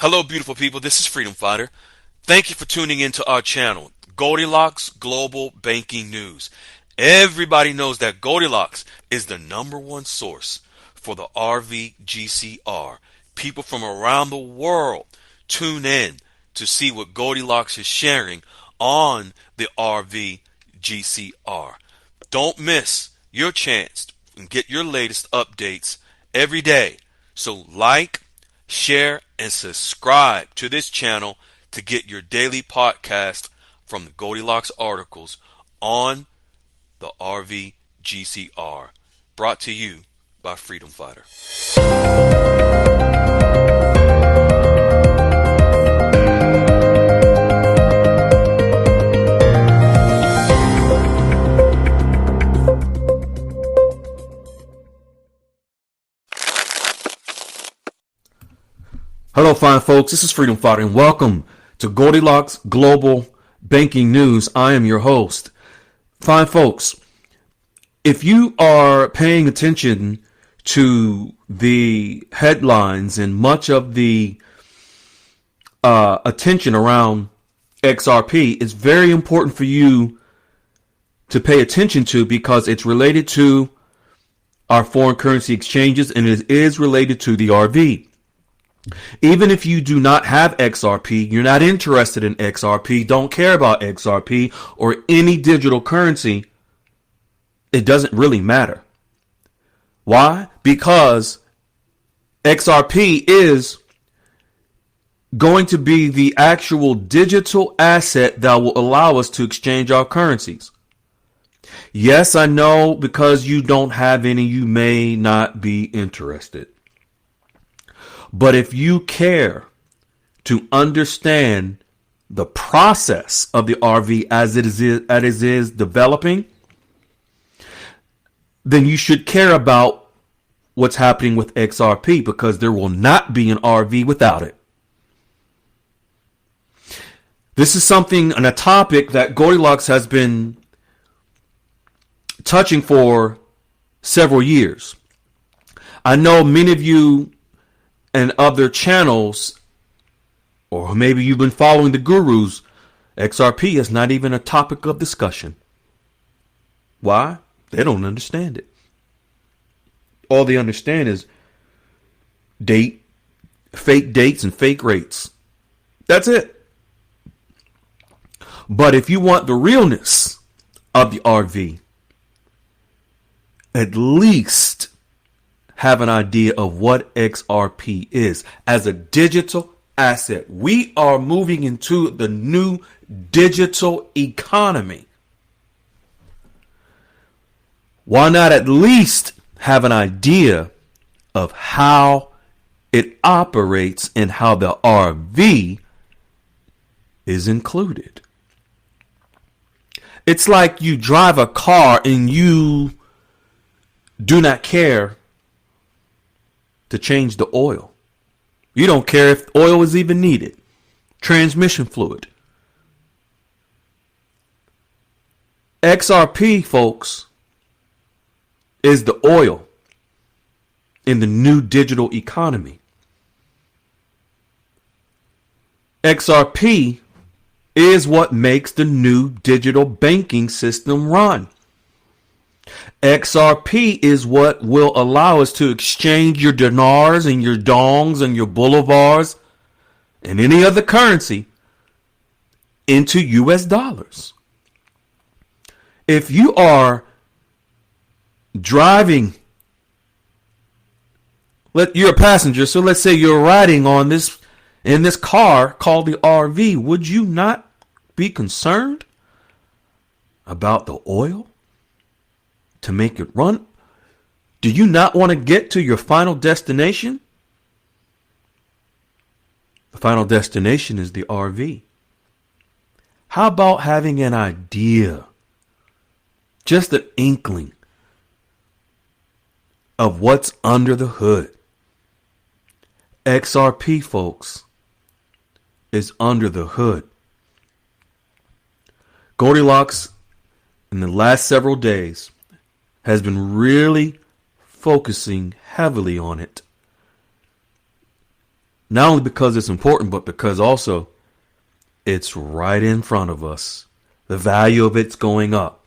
Hello, beautiful people. This is Freedom Fighter. Thank you for tuning into our channel, Goldilocks Global Banking News. Everybody knows that Goldilocks is the #1 source for the RVGCR. People from around the world tune in to see what Goldilocks is sharing on the RVGCR. Don't miss your chance and get your latest updates every day. So like, share, and subscribe to this channel to get your daily podcast from the Goldilocks articles on the RVGCR. Brought to you by Freedom Fighter. Hello, fine folks. This is Freedom Fighter, and welcome to Goldilocks Global Banking News. I am your host. Fine folks, if you are paying attention to the headlines and much of the attention around XRP, it's very important for you to pay attention to because it's related to our foreign currency exchanges and it is related to the RV. Even if you do not have XRP, you're not interested in XRP, don't care about XRP or any digital currency, it doesn't really matter. Why? Because XRP is going to be the actual digital asset that will allow us to exchange our currencies. Yes, I know because you don't have any, you may not be interested. But if you care to understand the process of the RV as it is developing, then you should care about what's happening with XRP because there will not be an RV without it. This is something and a topic that Goldilocks has been touching for several years. I know many of you and other channels, or maybe you've been following the gurus, XRP is not even a topic of discussion. Why? They don't understand it. All they understand is fake dates and fake rates. That's it. But if you want the realness of the RV, at least have an idea of what XRP is as a digital asset. We are moving into the new digital economy. Why not at least have an idea of how it operates and how the RV is included? It's like you drive a car and you do not care to change the oil. You don't care if oil is even needed. Transmission fluid. XRP, folks, is the oil in the new digital economy. XRP is what makes the new digital banking system run. XRP is what will allow us to exchange your dinars and your dongs and your bolivars and any other currency into US dollars. If you are driving, you're a passenger, so let's say you're riding in this car called the RV, would you not be concerned about the oil to make it run? Do you not want to get to your final destination? The final destination is the RV. How about having an idea, just an inkling of what's under the hood? XRP, folks, is under the hood. Goldilocks, in the last several days, has been really focusing heavily on it. Not only because it's important, but because also it's right in front of us. The value of it's going up.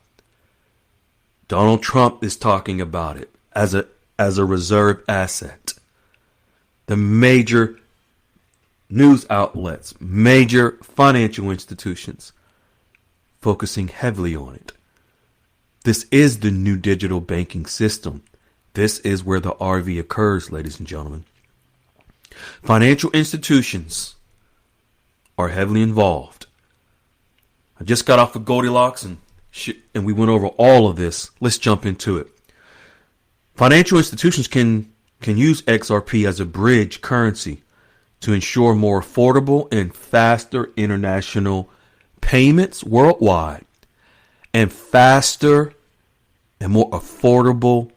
Donald Trump is talking about it as a reserve asset. The major news outlets, major financial institutions focusing heavily on it. This is the new digital banking system. This is where the RV occurs, ladies and gentlemen. Financial institutions are heavily involved. I just got off of Goldilocks and we went over all of this. Let's jump into it. Financial institutions can use XRP as a bridge currency to ensure more affordable and faster international payments worldwide and faster and more affordable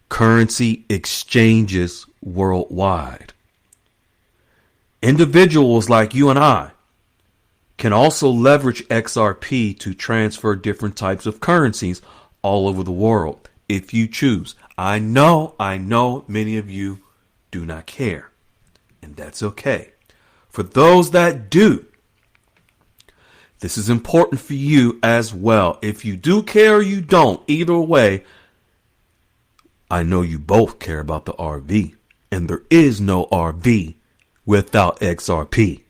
currency exchanges worldwide. Individuals like you and I can also leverage XRP to transfer different types of currencies all over the world if you choose. I know many of you do not care, and that's okay. For those that do, this is important for you as well. If you do care or you don't, either way, I know you both care about the RV, and there is no RV without XRP.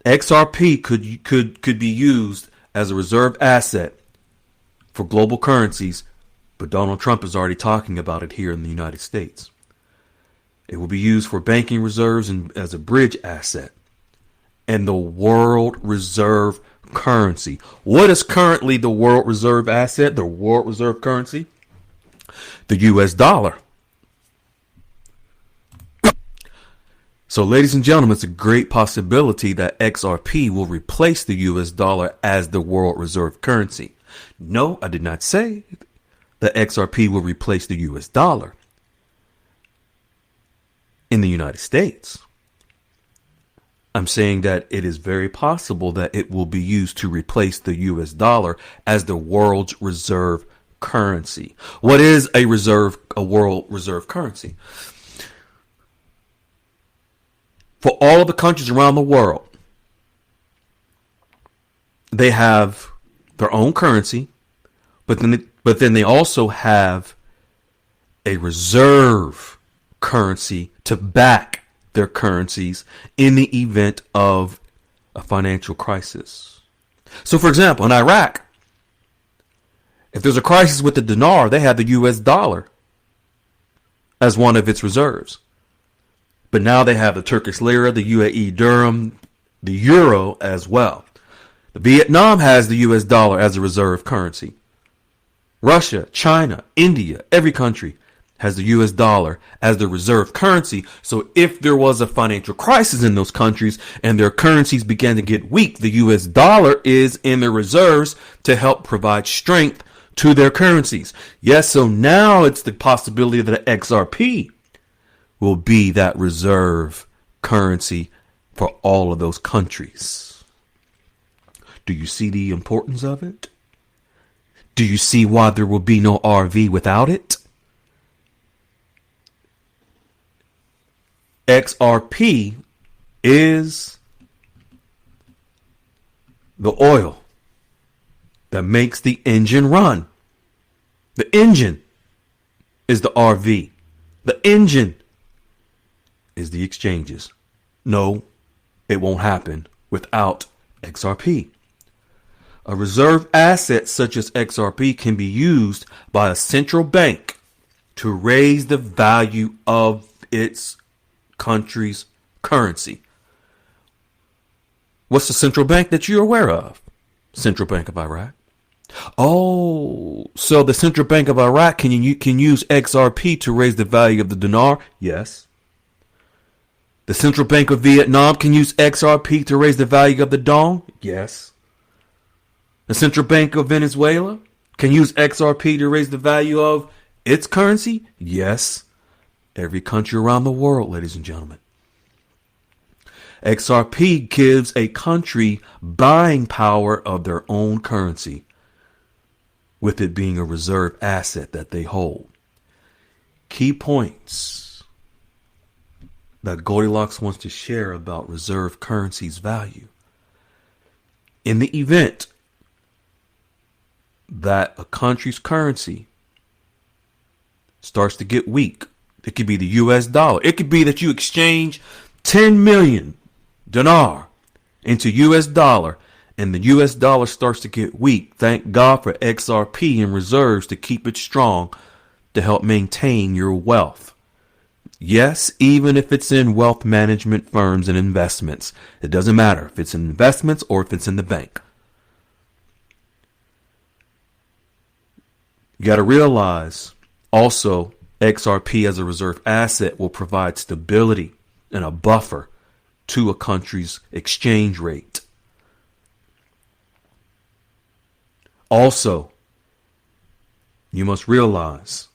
XRP could be used as a reserve asset for global currencies, but Donald Trump is already talking about it here in the United States. It will be used for banking reserves and as a bridge asset. And the world reserve currency. What is currently the world reserve asset? The world reserve currency? The US dollar. So, ladies and gentlemen, it's a great possibility that XRP will replace the US dollar as the world reserve currency. No, I did not say that XRP will replace the US dollar in the United States. I'm saying that it is very possible that it will be used to replace the US dollar as the world's reserve currency. What is a world reserve currency? For all of the countries around the world, they have their own currency, but then they also have a reserve currency to back their currencies in the event of a financial crisis. So, for example, in Iraq, if there's a crisis with the dinar, they have the US dollar as one of its reserves. But now they have the Turkish lira, the UAE dirham, the euro as well. Vietnam has the US dollar as a reserve currency. Russia, China, India, every country has the US dollar as the reserve currency. So if there was a financial crisis in those countries and their currencies began to get weak, the US dollar is in the reserves to help provide strength to their currencies. Yes, so now it's the possibility that XRP will be that reserve currency for all of those countries. Do you see the importance of it? Do you see why there will be no RV without it? XRP is the oil that makes the engine run. The engine is the RV. The engine is the exchanges. No, it won't happen without XRP. A reserve asset such as XRP can be used by a central bank to raise the value of its country's currency. What's the central bank that you're aware of? Central Bank of Iraq. Oh, so the Central Bank of Iraq can use XRP to raise the value of the dinar? Yes. The Central Bank of Vietnam can use XRP to raise the value of the dong? Yes. The Central Bank of Venezuela can use XRP to raise the value of its currency? Yes. Every country around the world, ladies and gentlemen. XRP gives a country buying power of their own currency, with it being a reserve asset that they hold. Key points. that Goldilocks wants to share about reserve currency's value. In the event that a country's currency starts to get weak, it could be the US dollar. It could be that you exchange 10 million dinar into US dollar and the US dollar starts to get weak. Thank God for XRP and reserves to keep it strong to help maintain your wealth. Yes, even if it's in wealth management firms and investments. It doesn't matter if it's in investments or if it's in the bank. You got to realize also XRP as a reserve asset will provide stability and a buffer to a country's exchange rate. Also, you must realize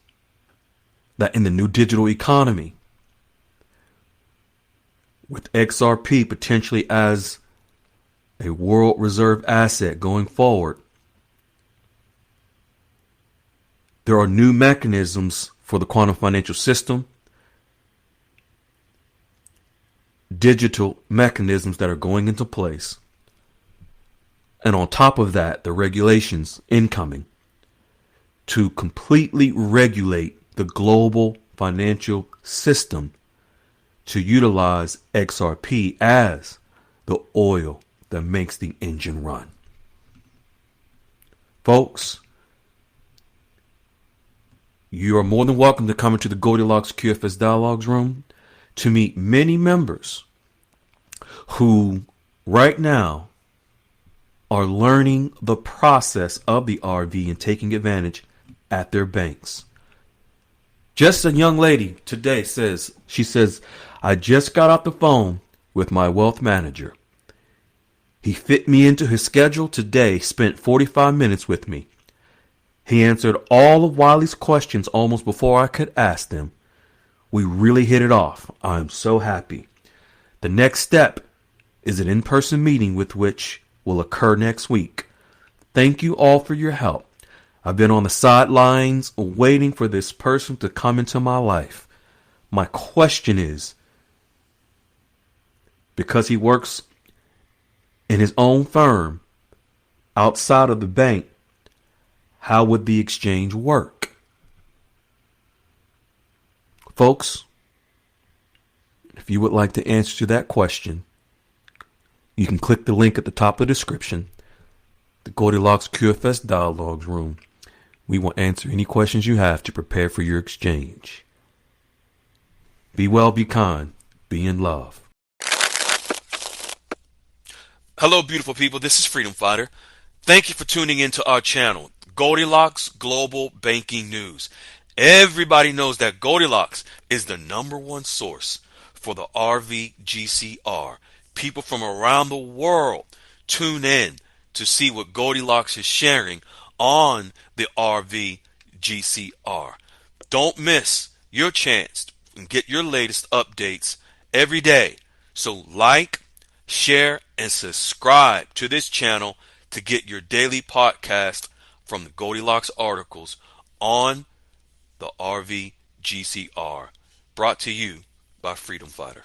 that in the new digital economy, with XRP potentially as a world reserve asset going forward, there are new mechanisms for the quantum financial system, digital mechanisms that are going into place. And on top of that, the regulations incoming to completely regulate the global financial system to utilize XRP as the oil that makes the engine run. Folks, you are more than welcome to come into the Goldilocks QFS Dialogues room to meet many members who right now are learning the process of the RV and taking advantage at their banks. Just a young lady today says, I just got off the phone with my wealth manager. He fit me into his schedule today, spent 45 minutes with me. He answered all of Wiley's questions almost before I could ask them. We really hit it off. I'm so happy. The next step is an in-person meeting with which will occur next week. Thank you all for your help. I've been on the sidelines waiting for this person to come into my life. My question is, because he works in his own firm outside of the bank, how would the exchange work? Folks, if you would like to answer to that question, you can click the link at the top of the description, the Goldilocks QFS Dialogues room. We will answer any questions you have to prepare for your exchange. Be well, be kind, be in love. Hello, beautiful people. This is Freedom Fighter. Thank you for tuning into our channel, Goldilocks Global Banking News. Everybody knows that Goldilocks is the #1 source for the RVGCR. People from around the world tune in to see what Goldilocks is sharing on the RVGCR. Don't miss your chance and get your latest updates every day. So like, share, and subscribe to this channel to get your daily podcast from the Goldilocks articles on the RVGCR. Brought to you by Freedom Fighter.